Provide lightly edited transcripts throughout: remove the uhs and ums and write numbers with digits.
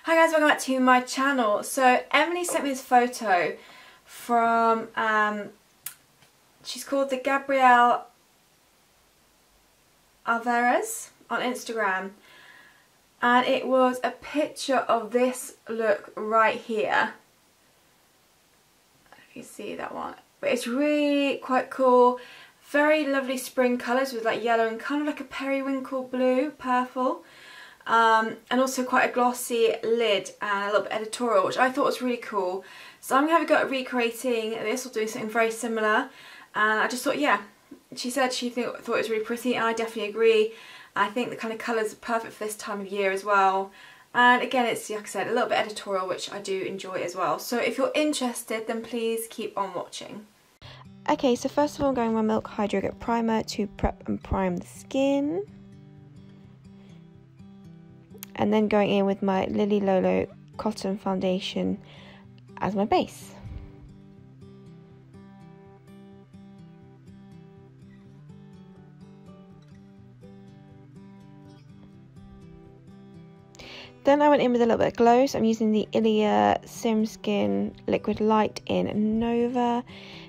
Hi guys, welcome back to my channel. So Emily sent me this photo from, she's called the Gabrielle Alvarez on Instagram, and it was a picture of this look right here. I don't know if you see that one, but it's really quite cool. Very lovely spring colours with like yellow and kind of like a periwinkle blue, purple. And also quite a glossy lid and a little bit editorial, which I thought was really cool. So I'm going to have a go at recreating this or doing something very similar. And I just thought, yeah, she said she thought it was really pretty, and I definitely agree. I think the kind of colours are perfect for this time of year as well. And again, it's, like I said, a little bit editorial, which I do enjoy as well. So if you're interested, then please keep on watching. Okay, so first of all, I'm going with my Milk Hydro Primer to prep and prime the skin. And then going in with my Lily Lolo Cotton Foundation as my base. Then I went in with a little bit of glow, so I'm using the Ilia Serum Skin Liquid Light in Nova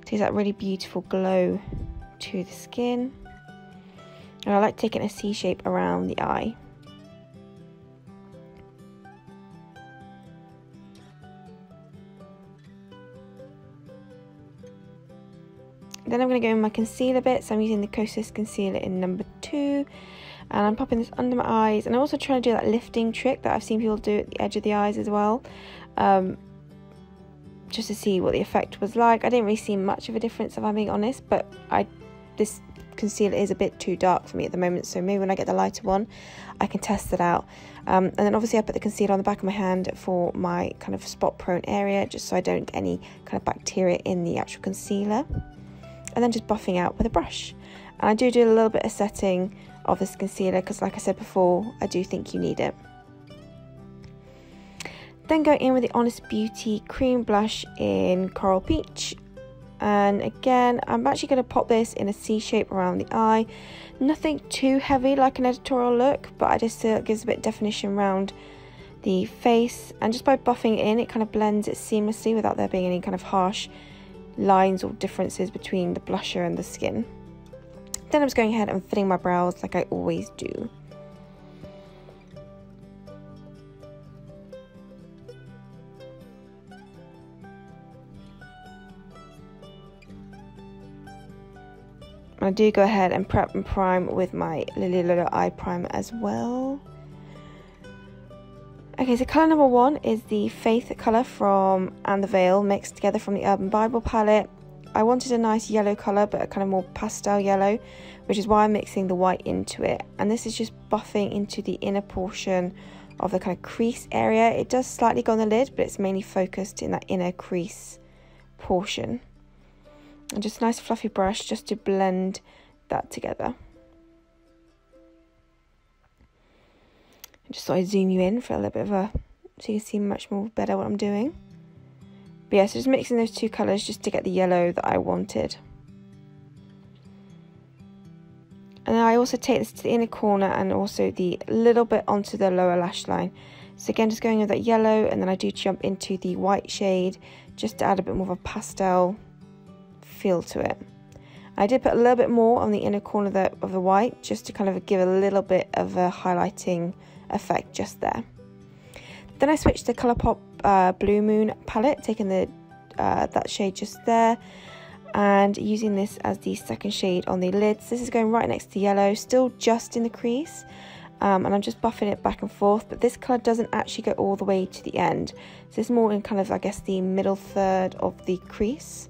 to give that really beautiful glow to the skin. And I like taking a C shape around the eye. Then I'm going to go in my concealer bit, so I'm using the Kosas concealer in number 2, and I'm popping this under my eyes, and I'm also trying to do that lifting trick that I've seen people do at the edge of the eyes as well, just to see what the effect was like. I didn't really see much of a difference, if I'm being honest, but this concealer is a bit too dark for me at the moment, so maybe when I get the lighter one I can test it out. And then obviously I put the concealer on the back of my hand for my kind of spot prone area, just so I don't get any kind of bacteria in the actual concealer. And then just buffing out with a brush. And I do a little bit of setting of this concealer because, like I said before, I do think you need it. Then go in with the Honest Beauty cream blush in Coral Peach. And again, I'm actually going to pop this in a C shape around the eye. Nothing too heavy like an editorial look, but I just feel it gives a bit of definition around the face. And just by buffing it in, it kind of blends it seamlessly without there being any kind of harsh lines or differences between the blusher and the skin. Then I'm just going ahead and filling my brows like I always do. I do go ahead and prep and prime with my Lily Lolo eye primer as well. Okay, so colour number 1 is the Faith colour from And the Veil mixed together from the Urban Bible palette. I wanted a nice yellow colour, but a kind of more pastel yellow, which is why I'm mixing the white into it. And this is just buffing into the inner portion of the kind of crease area. It does slightly go on the lid, but it's mainly focused in that inner crease portion. And just a nice fluffy brush just to blend that together. Just thought I'd zoom you in for a little bit of a, so you can see much more better what I'm doing. But yeah, so just mixing those two colours just to get the yellow that I wanted. And then I also take this to the inner corner and also the little bit onto the lower lash line. So again, just going with that yellow, and then I do jump into the white shade just to add a bit more of a pastel feel to it. I did put a little bit more on the inner corner of the white just to kind of give a little bit of a highlighting effect just there. Then I switched to Colourpop Blue Moon palette, taking the that shade just there and using this as the second shade on the lids. This is going right next to yellow, still just in the crease, and I'm just buffing it back and forth, but this colour doesn't actually go all the way to the end, so it's more in kind of, I guess, the middle third of the crease.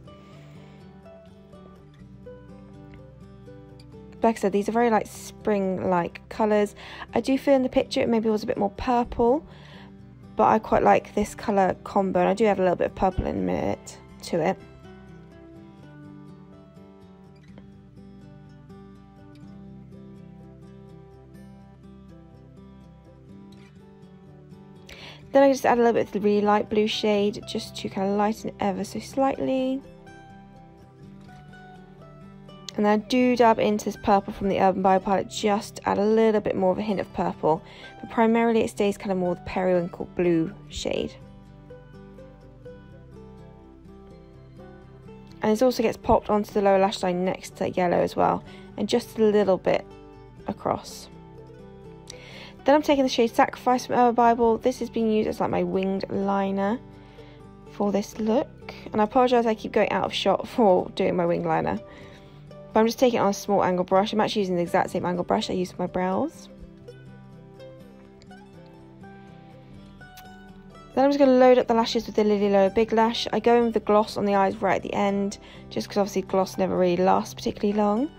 Like I said, these are very like spring-like colours. I do feel in the picture it maybe was a bit more purple, but I quite like this colour combo, and I do add a little bit of purple in a minute to it. Then I just add a little bit of the really light blue shade just to kind of lighten it ever so slightly. And I do dab into this purple from the Urban Bio palette, just add a little bit more of a hint of purple, but primarily it stays kind of more the periwinkle blue shade. And this also gets popped onto the lower lash line next to that yellow as well, and just a little bit across. Then I'm taking the shade Sacrifice from Urban Bible. This is being used as like my winged liner for this look, and I apologise I keep going out of shot for doing my winged liner. But I'm just taking it on a small angle brush. I'm actually using the exact same angle brush I used for my brows. Then I'm just going to load up the lashes with the Lily Lola Big Lash. I go in with the gloss on the eyes right at the end, just because obviously gloss never really lasts particularly long.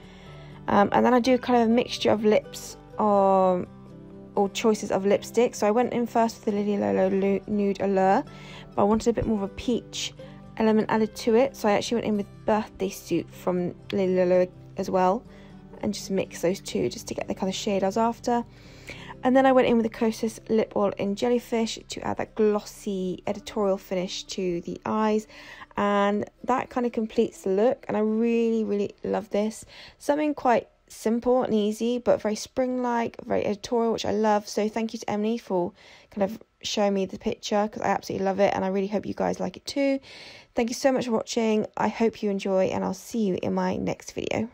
And then I do kind of a mixture of lips or choices of lipstick. So I went in first with the Lily Lola Nude Allure, but I wanted a bit more of a peach element added to it, so I actually went in with Birthday Suit from Lily Lola as well, and just mix those two just to get the kind of shade I was after. And then I went in with the Kosas Lip Oil in Jellyfish to add that glossy editorial finish to the eyes, and that kind of completes the look, and I really love this. Something quite simple and easy, but very spring-like, very editorial, which I love. So thank you to Emily for kind of showing me the picture, because I absolutely love it, and I really hope you guys like it too. Thank you so much for watching. I hope you enjoy, and I'll see you in my next video.